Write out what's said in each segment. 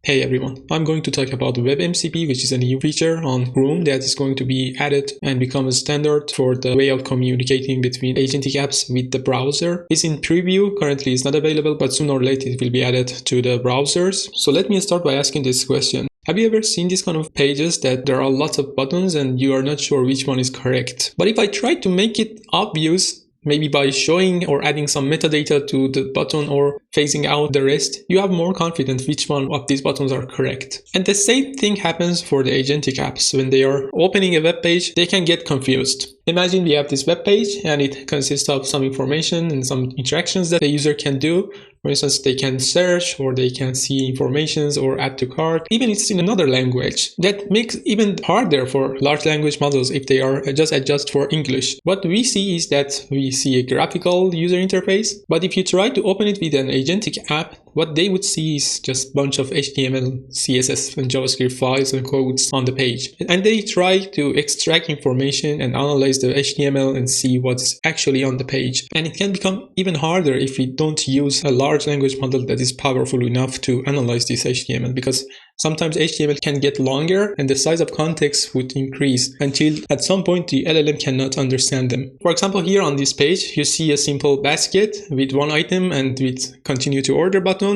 Hey everyone, I'm going to talk about WebMCP, which is a new feature on Chrome that is going to be added and become a standard for the way of communicating between agentic apps with the browser. It's in preview, currently it's not available, but sooner or later it will be added to the browsers. So let me start by asking this question. Have you ever seen these kind of pages that there are lots of buttons and you are not sure which one is correct? But if I try to make it obvious, maybe by showing or adding some metadata to the button or phasing out the rest, you have more confidence which one of these buttons are correct. And the same thing happens for the agentic apps. When they are opening a web page, they can get confused. Imagine we have this web page and it consists of some information and some interactions that the user can do. For instance, they can search or they can see informations or add to cart. Even it's in another language. That makes it even harder for large language models if they are just adjust for English. What we see is that we see a graphical user interface, but if you try to open it with an agentic app, what they would see is just a bunch of HTML, CSS, and JavaScript files and codes on the page. And they try to extract information and analyze the HTML and see what's actually on the page. And it can become even harder if we don't use a large language model that is powerful enough to analyze this HTML, because sometimes HTML can get longer and the size of context would increase until at some point the LLM cannot understand them. For example, here on this page, you see a simple basket with one item and with continue to order button.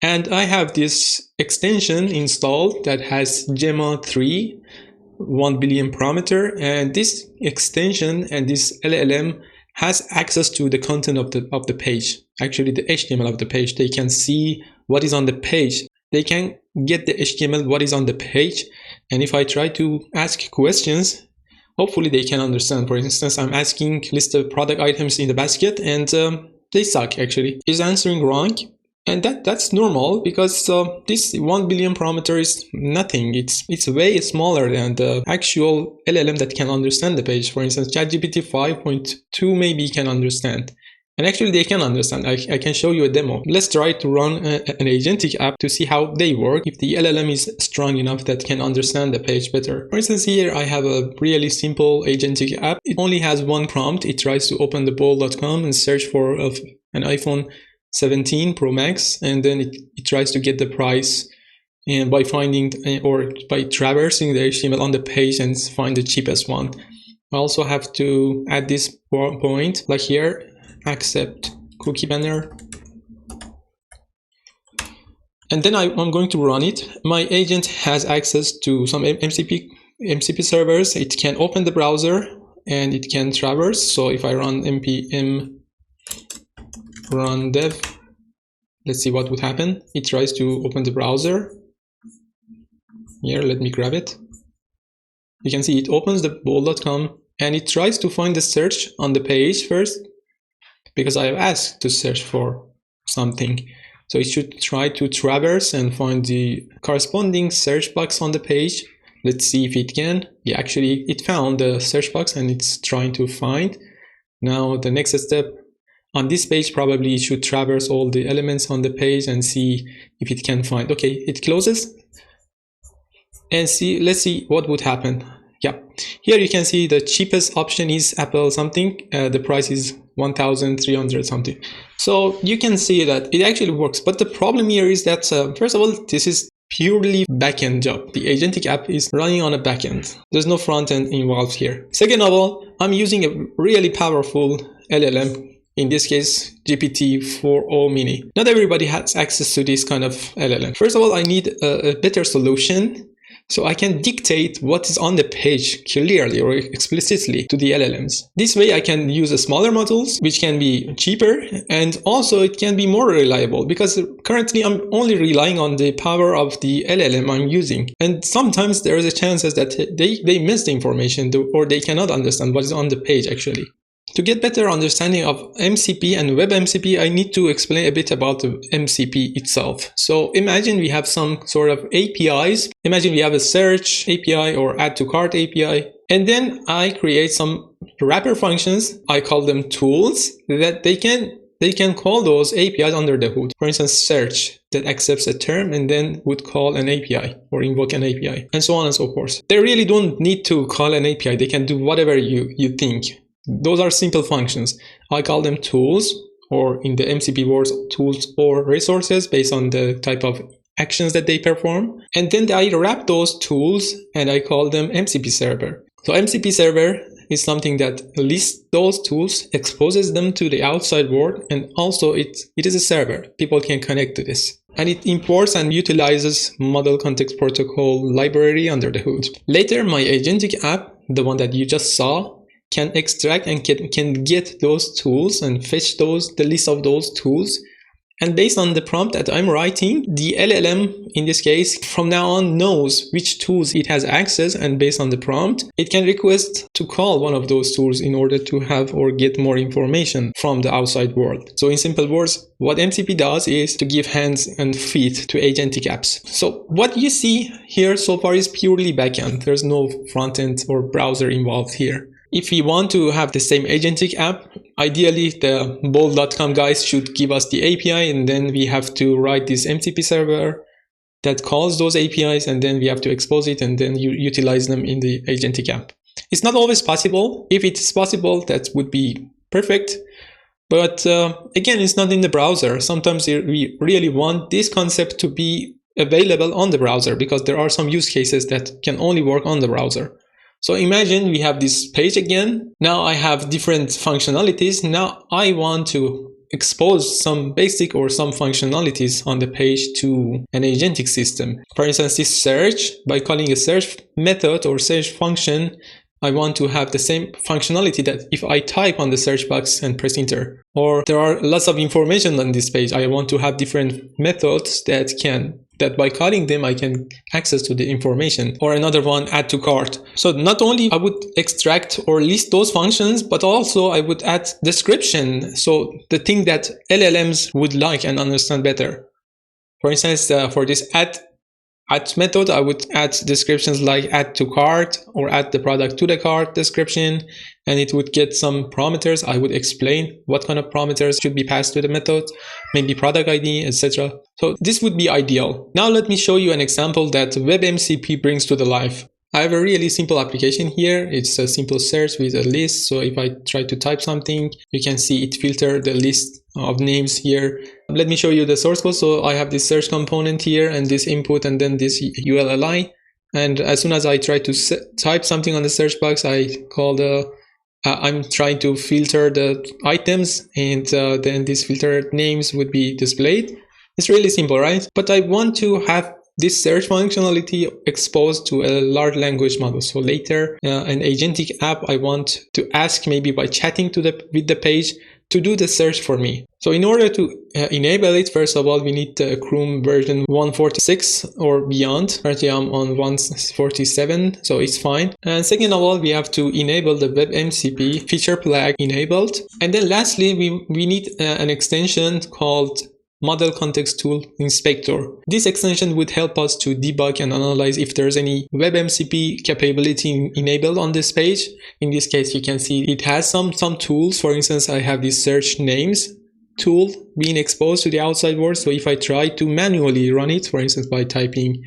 And I have this extension installed that has Gemma 3, 1 billion parameter. And this extension and this LLM has access to the content of the page, actually the HTML of the page. They can see what is on the page. They can get the HTML, what is on the page. And if I try to ask questions, hopefully they can understand. For instance, I'm asking list of product items in the basket and they suck actually. Is answering wrong. And that's normal because this 1 billion parameter is nothing. It's way smaller than the actual LLM that can understand the page. For instance, ChatGPT 5.2 maybe can understand. And actually they can understand. I can show you a demo. Let's try to run an agentic app to see how they work if the LLM is strong enough that can understand the page better. For instance, here I have a really simple agentic app. It only has one prompt. It tries to open the bowl.com and search for an iPhone 17 Pro Max, and then it tries to get the price and by finding or by traversing the HTML on the page and find the cheapest one. I also have to add this point, like here, accept cookie banner. And then I'm going to run it. My agent has access to some MCP servers. It can open the browser and it can traverse. So if I run npm run dev, let's see what would happen. It tries to open the browser. Here, let me grab it. You can see it opens the bowl.com and it tries to find the search on the page first, because I have asked to search for something. So it should try to traverse and find the corresponding search box on the page. Let's see if it can. Yeah, actually it found the search box and it's trying to find. Now the next step, on this page, probably it should traverse all the elements on the page and see if it can find. Okay, it closes. And let's see what would happen. Yeah, here you can see the cheapest option is Apple something. The price is 1,300 something. So you can see that it actually works. But the problem here is that, first of all, this is purely backend job. The agentic app is running on a backend. There's no front end involved here. Second of all, I'm using a really powerful LLM. In this case, GPT-4o mini. Not everybody has access to this kind of LLM. First of all, I need a better solution so I can dictate what is on the page clearly or explicitly to the LLMs. This way I can use smaller models, which can be cheaper, and also it can be more reliable, because currently I'm only relying on the power of the LLM I'm using. And sometimes there is a chance that they miss the information or they cannot understand what is on the page actually. To get better understanding of MCP and WebMCP, I need to explain a bit about the MCP itself. So imagine we have some sort of APIs. Imagine we have a search API or add to cart API. And then I create some wrapper functions. I call them tools that they can call those APIs under the hood. For instance, search that accepts a term and then would call an API or invoke an API, and so on and so forth. They really don't need to call an API. They can do whatever you think. Those are simple functions. I call them tools, or in the MCP words, tools or resources based on the type of actions that they perform. And then I wrap those tools and I call them MCP server. So MCP server is something that lists those tools, exposes them to the outside world, and also it is a server. People can connect to this. And it imports and utilizes Model Context Protocol library under the hood. Later, my Agentic app, the one that you just saw, can extract and can get those tools and fetch the list of those tools. And based on the prompt that I'm writing, the LLM, in this case, from now on knows which tools it has access, and based on the prompt, it can request to call one of those tools in order to have or get more information from the outside world. So in simple words, what MCP does is to give hands and feet to agentic apps. So what you see here so far is purely backend. There's no front-end or browser involved here. If we want to have the same agentic app, ideally the bold.com guys should give us the API, and then we have to write this MCP server that calls those APIs, and then we have to expose it and then utilize them in the agentic app. It's not always possible. If it is possible, that would be perfect. But again, it's not in the browser. Sometimes we really want this concept to be available on the browser because there are some use cases that can only work on the browser. So imagine we have this page again. Now I have different functionalities. Now I want to expose some basic or some functionalities on the page to an agentic system. For instance, this search, by calling a search method or search function, I want to have the same functionality that if I type on the search box and press enter. Or there are lots of information on this page. I want to have different methods that by calling them I can access to the information. Or another one, add to cart. So not only I would extract or list those functions, but also I would add description. So the thing that LLMs would like and understand better. For instance, for this add method, I would add descriptions like add to cart or add the product to the cart description, and it would get some parameters. I would explain what kind of parameters should be passed to the method, maybe product ID, etc. So this would be ideal. Now let me show you an example that WebMCP brings to the life. I have a really simple application here. It's a simple search with a list. So if I try to type something, you can see it filter the list of names here. Let me show you the source code. So I have this search component here and this input and then this ULLI. And as soon as I try to type something on the search box, I call I'm trying to filter the items, and then these filtered names would be displayed. It's really simple, right? But I want to have this search functionality exposed to a large language model. So later, an agentic app, I want to ask maybe by chatting with the page to do the search for me. So in order to enable it, first of all, we need the Chrome version 146 or beyond. Currently I'm on 147, so it's fine. And second of all, we have to enable the WebMCP feature flag enabled. And then lastly, we need an extension called Model Context Tool Inspector. This extension would help us to debug and analyze if there's any WebMCP capability enabled on this page. In this case, you can see it has some tools. For instance, I have this search names tool being exposed to the outside world. So if I try to manually run it, for instance, by typing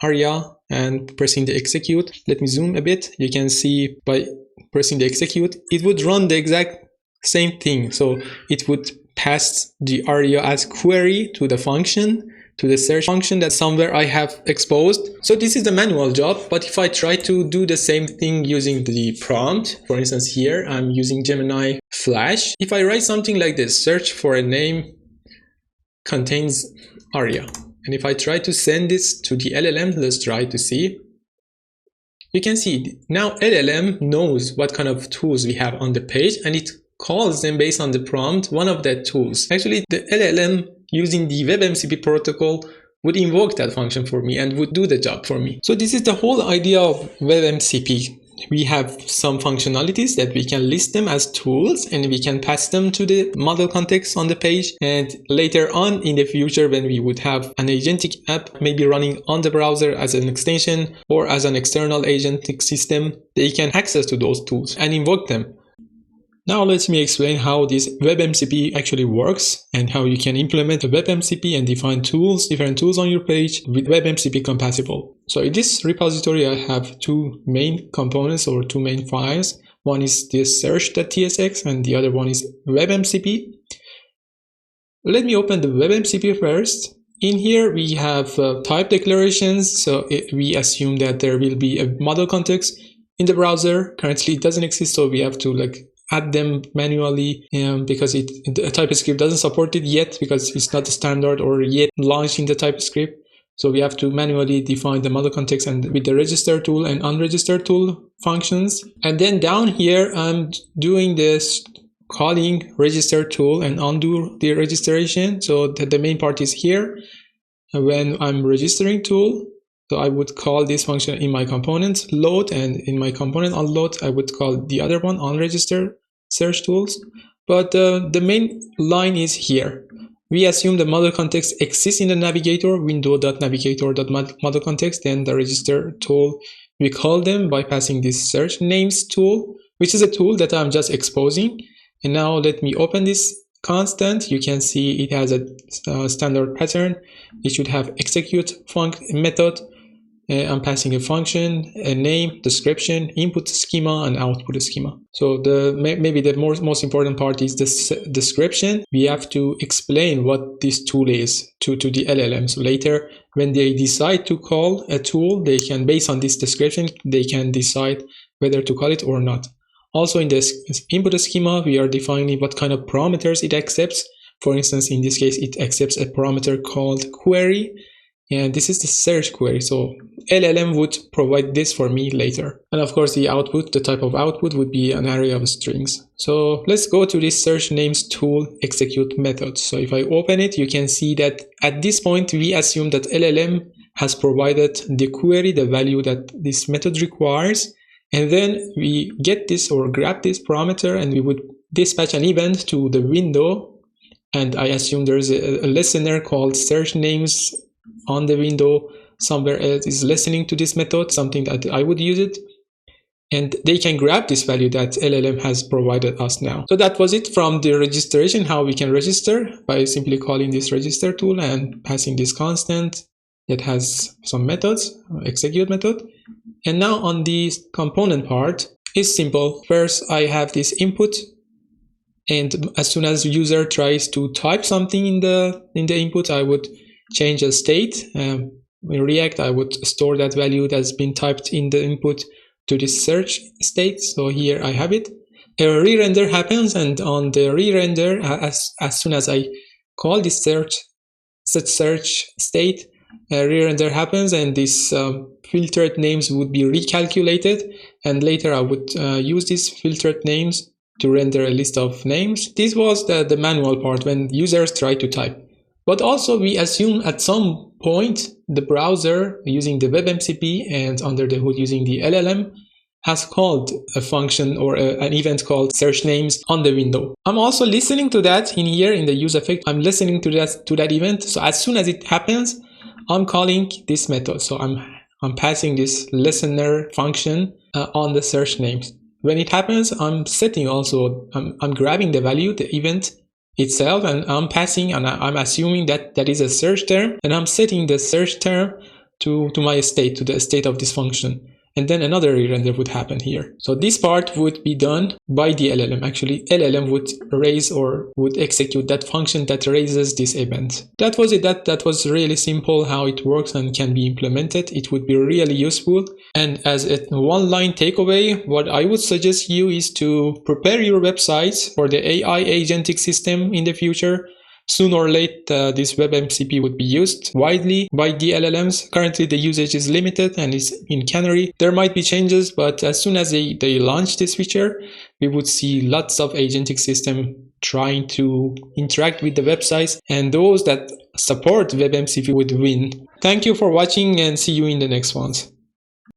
aria and pressing the execute, let me zoom a bit. You can see by pressing the execute, it would run the exact same thing. So it would pass the aria as query to the function, to the search function that somewhere I have exposed. So this is the manual job. But if I try to do the same thing using the prompt, for instance, here I'm using Gemini Flash. If I write something like this, search for a name contains aria. And if I try to send this to the LLM, let's try to see. You can see now LLM knows what kind of tools we have on the page, and it calls them based on the prompt, one of the tools. Actually, the LLM using the WebMCP protocol would invoke that function for me and would do the job for me. So this is the whole idea of WebMCP. We have some functionalities that we can list them as tools, and we can pass them to the model context on the page. And later on in the future, when we would have an agentic app maybe running on the browser as an extension or as an external agentic system, they can access to those tools and invoke them. Now let me explain how this WebMCP actually works and how you can implement a WebMCP and define different tools on your page with WebMCP compatible. So in this repository, I have two main components or two main files. One is this search.tsx and the other one is WebMCP. Let me open the WebMCP first. In here, we have type declarations. So we assume that there will be a model context in the browser. Currently, it doesn't exist, so we have to add them manually because TypeScript doesn't support it yet because it's not standard or yet launched in the TypeScript. So we have to manually define the model context and with the register tool and unregistered tool functions. And then down here, I'm doing this calling register tool and undo the registration. So the main part is here. When I'm registering tool, so I would call this function in my component load, and in my component unload, I would call the other one unregistered search tools. But the main line is here. We assume the model context exists in the navigator, window.navigator.model context, then the register tool. We call them by passing this search names tool, which is a tool that I'm just exposing. And now let me open this constant. You can see it has a standard pattern. It should have execute method. I'm passing a function, a name, description, input schema, and output schema. So maybe the most important part is the description. We have to explain what this tool is to the LLM. So later, when they decide to call a tool, they can, based on this description, they can decide whether to call it or not. Also in this input schema, we are defining what kind of parameters it accepts. For instance, in this case, it accepts a parameter called query. And this is the search query. So LLM would provide this for me later. And of course, the output, the type of output would be an array of strings. So let's go to this search names tool execute method. So if I open it, you can see that at this point, we assume that LLM has provided the query, the value that this method requires. And then we get this or grab this parameter and we would dispatch an event to the window. And I assume there's a listener called search names on the window somewhere else is listening to this method, something that I would use it. And they can grab this value that LLM has provided us now. So that was it from the registration, how we can register by simply calling this register tool and passing this constant that has some methods, execute method. And now on the component part is simple. First, I have this input. And as soon as the user tries to type something in the input, I would change a state. In React, I would store that value that's been typed in the input to this search state. So here I have it. A re-render happens, and on the re-render, as soon as I call this search state, a re-render happens, and these filtered names would be recalculated. And later I would use these filtered names to render a list of names. This was the manual part when users try to type. But also we assume at some point the browser using the WebMCP and under the hood using the LLM has called a function or an event called search names on the window. I'm also listening to that in here in the useEffect. I'm listening to that event. So as soon as it happens, I'm calling this method. So I'm passing this listener function on the search names. When it happens, I'm setting also, I'm grabbing the value, the event itself, and I'm passing, and I'm assuming that that is a search term, and I'm setting the search term to my state, to the state of this function. And then another re-render would happen here. So this part would be done by the LLM. Actually, LLM would raise or would execute that function that raises this event. That was it. That was really simple how it works and can be implemented. It would be really useful. And as a one-line takeaway, what I would suggest you is to prepare your websites for the AI agentic system in the future. Soon or late, this WebMCP would be used widely by the LLMs. Currently, the usage is limited and is in Canary. There might be changes, but as soon as they launch this feature, we would see lots of agentic system trying to interact with the websites, and those that support WebMCP would win. Thank you for watching and see you in the next ones.